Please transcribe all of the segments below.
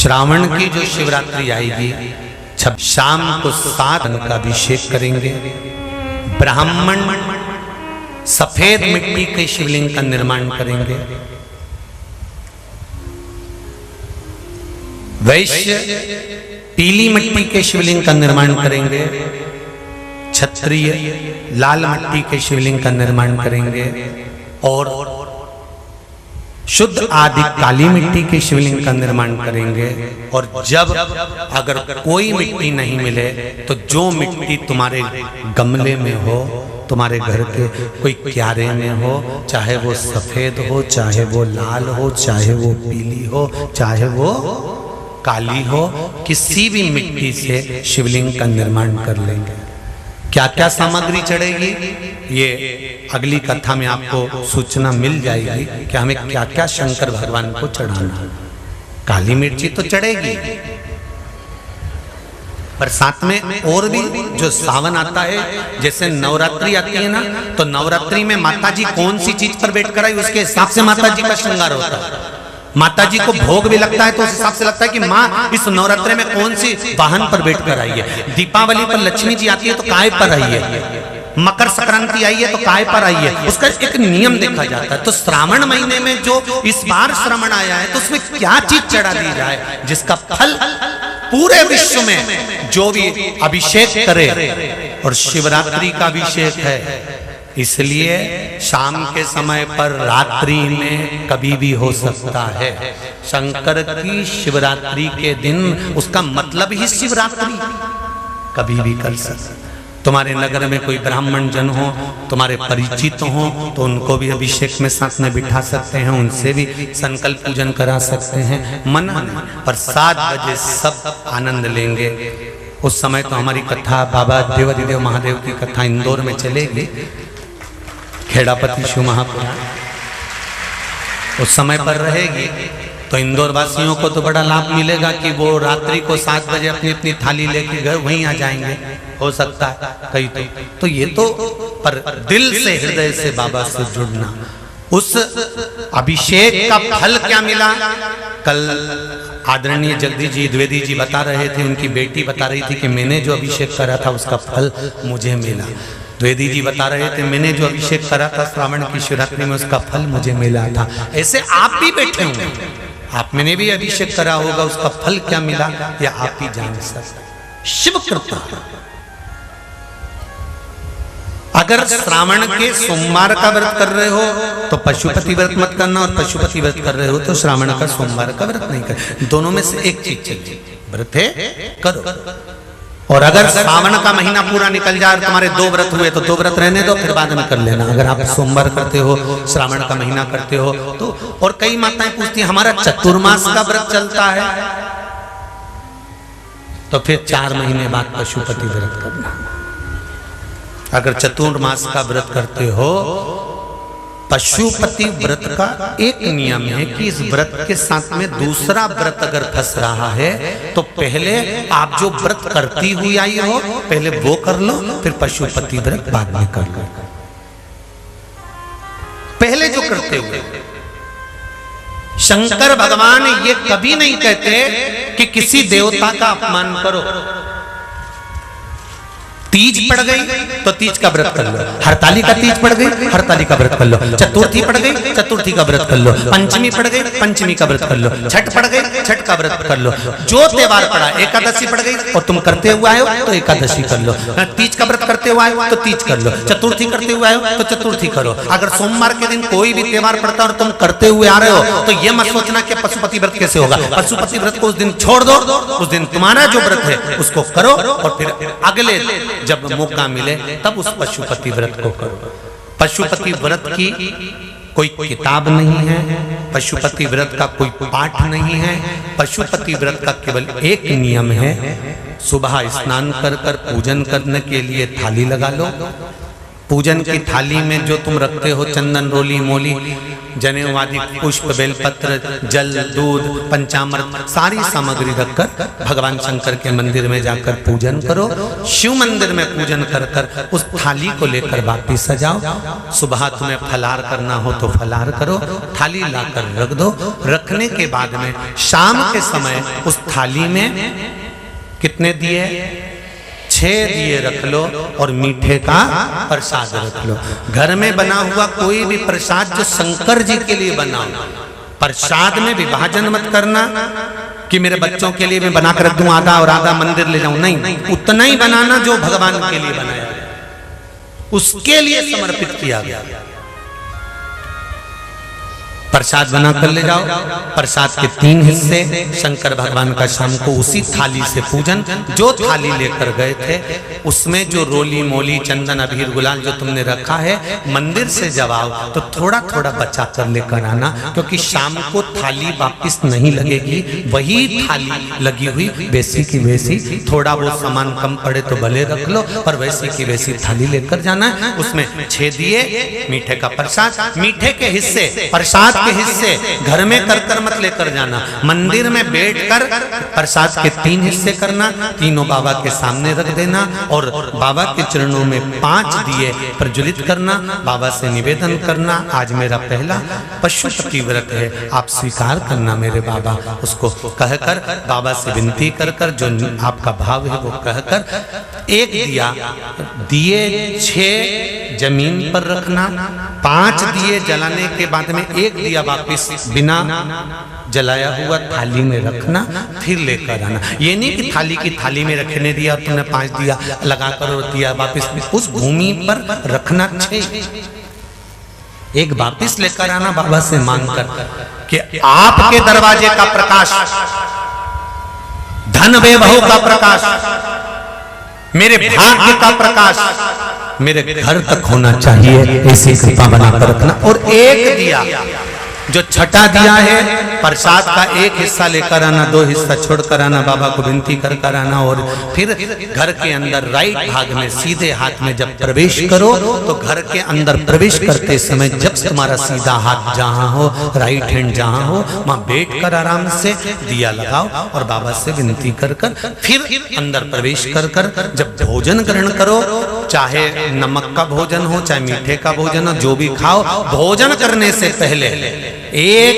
श्रावण की जो शिवरात्रि आएगी, शाम को 7 का अभिषेक करेंगे। ब्राह्मण सफेद मिट्टी के शिवलिंग का निर्माण करेंगे। वैश्य पीली मिट्टी के शिवलिंग का निर्माण करेंगे। क्षत्रिय लाल मिट्टी के शिवलिंग का निर्माण करेंगे। और शुद्ध आदि काली मिट्टी के शिवलिंग का निर्माण करेंगे। और जब अगर कोई मिट्टी नहीं मिले तो जो मिट्टी तुम्हारे गमले में हो, तुम्हारे घर के कोई क्यारे में हो, चाहे वो सफेद हो, चाहे वो लाल हो, चाहे वो पीली हो, चाहे वो काली हो, किसी भी मिट्टी से शिवलिंग का निर्माण कर लेंगे। क्या क्या सामग्री चढ़ेगी ये अगली कथा में आपको सूचना मिल जाएगी कि हमें क्या क्या शंकर भगवान को चढ़ाना। काली मिर्ची तो चढ़ेगी, पर साथ में और भी जो सावन आता है, जैसे नवरात्रि आती है ना, तो नवरात्रि में माता जी कौन सी चीज पर बैठ कर आई उसके हिसाब से माता जी का श्रृंगार होता है। माता जी को भोग भी लगता है तो उस हिसाब से लगता है कि माँ इस नवरात्रि में कौन सी वाहन पर बैठ कर आई है। दीपावली पर लक्ष्मी जी आती है तो काय पर आई है। मकर संक्रांति आई है तो काय पर आई है। उसका एक नियम देखा जाता है। तो श्रावण महीने में जो इस बार श्रावण आया है तो उसमें क्या चीज चढ़ा दी जाए जिसका फल पूरे विश्व में जो भी अभिषेक करे। और शिवरात्रि का अभिषेक है, इसलिए शाम के समय पर रात्रि में कभी भी हो सकता है। शंकर की शिवरात्रि के दिन, उसका मतलब ही शिवरात्रि, कभी भी कर सकते। तुम्हारे नगर में कोई ब्राह्मण जन हो, तुम्हारे परिचित हो, तो उनको भी अभिषेक में साथ में बिठा सकते हैं, उनसे भी संकल्प पूजन करा सकते हैं। मना नहीं, पर 7 बजे सब आनंद लेंगे। उस समय तो हमारी कथा बाबा देवाधिदेव महादेव की कथा इंदौर में चलेगी, खेड़ापति शिव महापुराण उस समय पर रहेगी। तो इंदौर वासियों को तो बड़ा लाभ मिलेगा कि वो रात्रि को 7 बजे अपनी अपनी थाली लेके घर वहीं आ जाएंगे। हो सकता है कहीं तो ये तो पर दिल से हृदय से बाबा से जुड़ना। उस अभिषेक का फल क्या मिला, कल आदरणीय जगदीश जी द्विवेदी जी बता रहे थे, उनकी बेटी बता रही थी कि मैंने जो अभिषेक करा था उसका फल मुझे मिला। द्विवेदी जी बता रहे थे मैंने जो अभिषेक करा था श्रावण की शिवरात्रि में उसका फल मुझे मिला था। ऐसे आप भी बैठे होंगे, आप मैंने भी अभिषेक करा होगा, उसका फल क्या मिला या आप ही जान सकते। शिव कृपा। अगर श्रावण के सोमवार का व्रत कर रहे हो तो पशुपति व्रत मत करना, और पशुपति व्रत कर रहे हो तो श्रावण का सोमवार का व्रत नहीं कर। दोनों में से एक चीज चाहिए, व्रत है करो। और अगर श्रावण का महीना पूरा निकल जाए और तुम्हारे 2 व्रत हुए तो 2 व्रत रहने दो, फिर बाद में कर लेना। अगर आप सोमवार करते हो, श्रावण का महीना करते हो तो। और कई माताएं पूछती हैं हमारा चतुर्मास का व्रत चलता है तो फिर 4 महीने बाद पशुपति व्रत करना। अगर चतुर्मास का व्रत करते हो, पशुपति व्रत का एक नियम है कि इस व्रत के साथ में दूसरा व्रत अगर फंस रहा है तो पहले आप जो व्रत करती हुई आई हो पहले वो कर लो, फिर पशुपति व्रत बाद में कर लो। पहले जो करते हुए शंकर भगवान ये कभी नहीं कहते कि किसी देवता का अपमान करो। तीज पड़ गई तो तीज का व्रत कर लो, हरताली का तीज पड़ गई हरताली का व्रत कर लो, चतुर्थी पड़ गई चतुर्थी का व्रत कर लो, पंचमी पड़ गई पंचमी का व्रत कर लो, छठ पड़ गई छठ का व्रत कर लो। जो त्योहार पड़ा, एकादशी पड़ गई और तुम करते हुए आए हो तो एकादशी कर लो, तीज का व्रत करते हुए आए हो तो तीज कर लो, चतुर्थी करते हुए आए हो तो चतुर्थी करो। अगर सोमवार के दिन कोई भी त्योहार पड़ता है और तुम करते हुए आ रहे हो तो ये मत सोचना कि पशुपति व्रत कैसे होगा। पशुपति व्रत को उस दिन छोड़ दो, उस दिन तुम्हारा जो व्रत है उसको करो और फिर अगले जब मौका मिले तब उस पशुपति व्रत को करो। पशुपति व्रत की कोई किताब नहीं है, पशुपति व्रत का कोई पाठ नहीं है। पशुपति व्रत का केवल एक नियम है, सुबह स्नान कर कर पूजन करने के लिए थाली लगा लो, पूजन की थाली में जो तुम रखते हो चंदन, रोली, मोली, जनेऊ आदि, पुष्प, बेलपत्र, जल, दूध, पंचामृत, सारी सामग्री रखकर भगवान शंकर के मंदिर में जाकर पूजन करो। शिव मंदिर में पूजन कर कर उस थाली को लेकर वापिस सजाओ। सुबह तुम्हें फलाहार करना हो तो फलाहार करो, थाली लाकर रख दो। रखने के बाद में शाम के समय उस थाली में कितने दिए? 6 दिए रख लो और मीठे का प्रसाद रख लो। घर में बना हुआ कोई भी प्रसाद जो शंकर जी के लिए बनाओ। प्रसाद में विभाजन मत करना कि मेरे बच्चों के लिए मैं बनाकर रख दूं आधा और आधा मंदिर ले जाऊं, नहीं, उतना ही बनाना जो भगवान के लिए बनाया, उसके लिए समर्पित किया गया। प्रसाद बना कर ले जाओ। प्रसाद के 3 हिस्से, शंकर भगवान का शाम को उसी थाली से पूजन। जो थाली लेकर गए थे उसमें जो रोली, मोली, चंदन, अबीर, गुलाल जो तुमने रखा है, मंदिर से जब आओ तो थोड़ा थोड़ा बचा कर लेकर आना, क्योंकि शाम को थाली वापिस नहीं लगेगी। वही थाली लगी हुई वैसी की वैसी, थोड़ा वो सामान कम पड़े तो भले रख लो, पर वैसी की वैसी थाली लेकर जाना है। उसमें 6 दिए, मीठे का प्रसाद, मीठे के हिस्से, प्रसाद के हिस्से घर में कर मत लेकर जाना। मंदिर में बैठकर प्रसाद के 3 हिस्से करना, तीनों बाबा के सामने रख देना और बाबा के चरणों में 5 दिए प्रज्वलित करना। बाबा से निवेदन करना, आज मेरा पहला पशुपति व्रत है, आप स्वीकार करना मेरे बाबा। उसको कहकर बाबा से विनती कर कर जो आपका भाव है वो कहकर 1 दिया, दिए 6 जमीन पर रखना, 5 दिए जलाने के बाद में 1 दिया वापिस बिना जलाया हुआ थाली में रखना, फिर लेकर आना। ये नहीं कि थाली की थाली में रखने दिया और तुमने 5 दिया लगाकर दिया वापिस, उस भूमि पर रखना 6। 1 वापिस लेकर आना बाबा से मांगकर कि आपके दरवाजे का प्रकाश, धन वैभव का प्रकाश, मेरे भाग्य का प्रकाश मेरे घर तक होना चाहिए, ऐसी कृपा बनाकर रखना। और 1 दिया जो छठा दिया है प्रसाद का 1 हिस्सा लेकर आना, 2 हिस्सा छोड़कर आना, बाबा को विनती कर कर आना। और फिर घर के अंदर राइट भाग में सीधे हाथ में जब प्रवेश करो तो घर के अंदर प्रवेश करते समय जब तुम्हारा सीधा हाथ जहां हो, राइट हैंड जहां हो, वहां बैठकर आराम से दिया लगाओ और बाबा से विनती कर कर फिर अंदर प्रवेश कर कर जब भोजन ग्रहण करो, चाहे नमक का भोजन हो चाहे मीठे का भोजन हो, जो भी खाओ, भोजन करने से पहले एक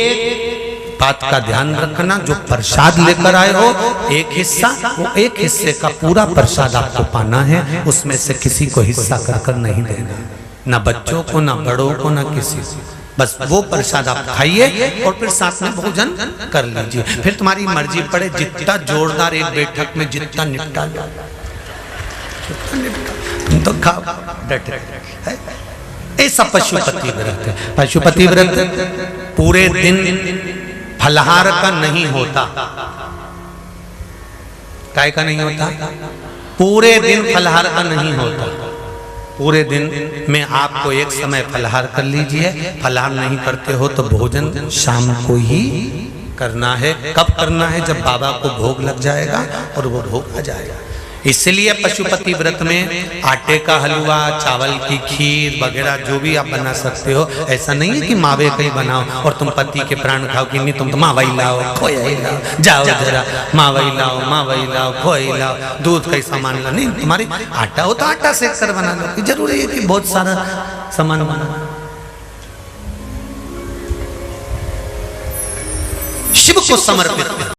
बात का ध्यान रखना, जो प्रसाद लेकर आए हो 1 हिस्सा, वो 1 हिस्से का पूरा प्रसाद आपको पाना है, उसमें से किसी को हिस्सा कर कर नहीं देना, ना बच्चों को, ना बड़ों को, ना किसी को। बस वो प्रसाद आप खाइए और फिर साथ में भोजन कर लीजिए। फिर तुम्हारी मर्जी पड़े, जितना जोरदार एक बैठक में जितना निपटा लो तो खाओ, डटे। ऐसा पशुपति व्रत है। पशुपति व्रत पूरे दिन फलहार का नहीं होता। काय का नहीं होता? पूरे दिन फलहार का नहीं होता। पूरे दिन में आपको एक समय फलहार कर लीजिए। फलहार नहीं करते हो तो भोजन शाम को ही करना है। कब करना है? जब बाबा को भोग लग जाएगा और वो भोग आ जाएगा। इसलिए पशुपति व्रत में आटे का हलवा, चावल की खीर वगैरह जो भी आप बना सकते हो, ऐसा नहीं है कि मावे कहीं बनाओ और तुम पति के प्राण खाओ कि नहीं, तुम तो मावई लाओ, खोया लाओ, जाओ जरा मावई लाओ, खोया लाओ, दूध का सामान लाओ। नहीं, तुम्हारी आटा हो तो आटा सेक कर बना लो। जरूरी है कि बहुत सारा सामान बना। शिव को समर्पित